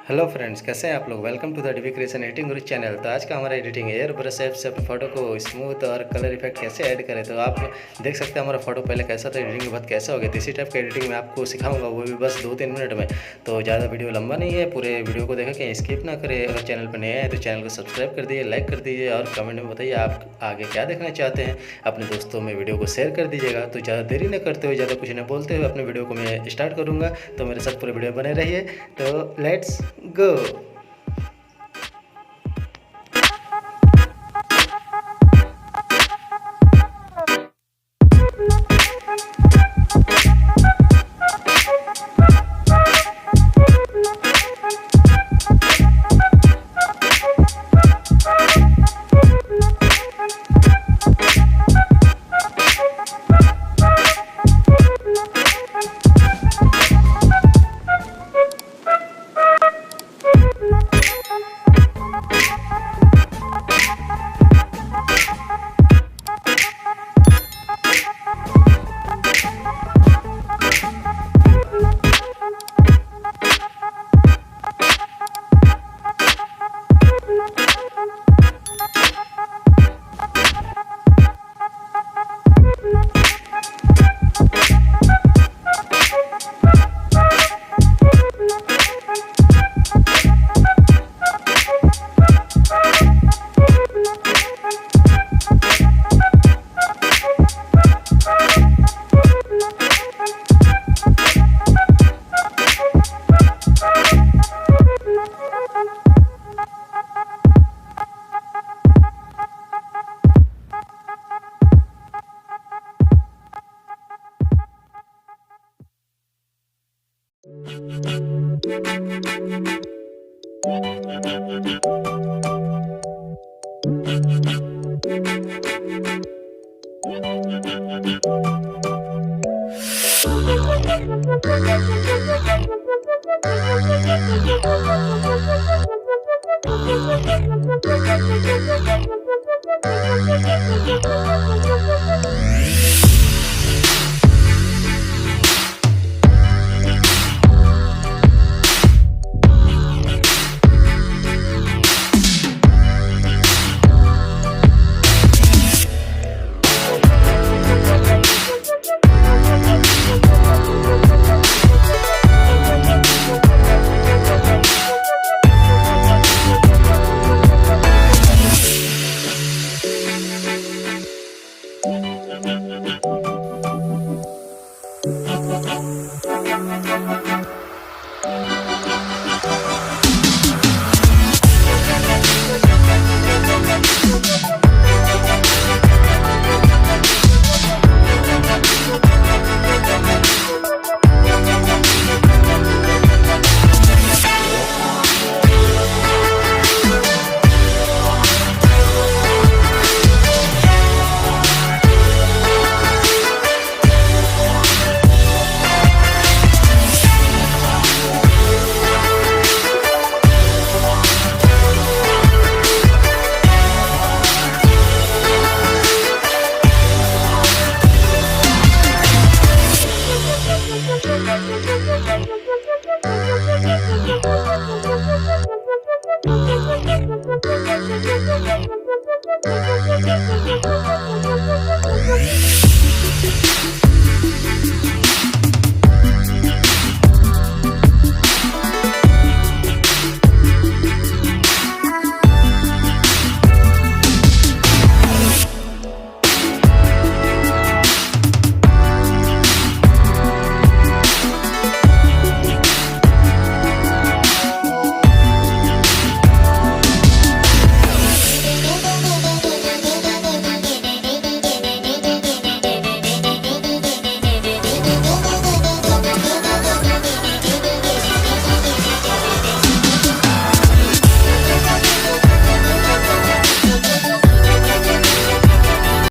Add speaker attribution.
Speaker 1: Hello friends, कैसे हैं आप लोग। Welcome to the DP creation editing guru channel. तो आज का हमारा एडिटिंग एयर ब्रश ऐप से अपने फोटो को स्मूथ और कलर इफेक्ट कैसे ऐड करें। तो आप देख सकते हैं हमारा फोटो पहले कैसा था, एडिटिंग के बाद कैसा हो गया। तो इसी टाइप का एडिटिंग मैं आपको सिखाऊंगा, वो भी बस 2-3 मिनट में। तो ज़्यादा वीडियो लंबा नहीं है, पूरे वीडियो को देखा कि स्किप ना करें। अगर चैनल पर नए आए तो चैनल को सब्सक्राइब कर दीजिए, लाइक कर दीजिए और कमेंट में बताइए आप आगे क्या देखना चाहते हैं। अपने दोस्तों में वीडियो को शेयर कर दीजिएगा। तो ज़्यादा देरी न करते हुए, ज़्यादा कुछ न बोलते हुए अपने वीडियो को मैं स्टार्ट करूँगा। तो मेरे साथ पूरे वीडियो बने रहिए। तो लेट्स गो।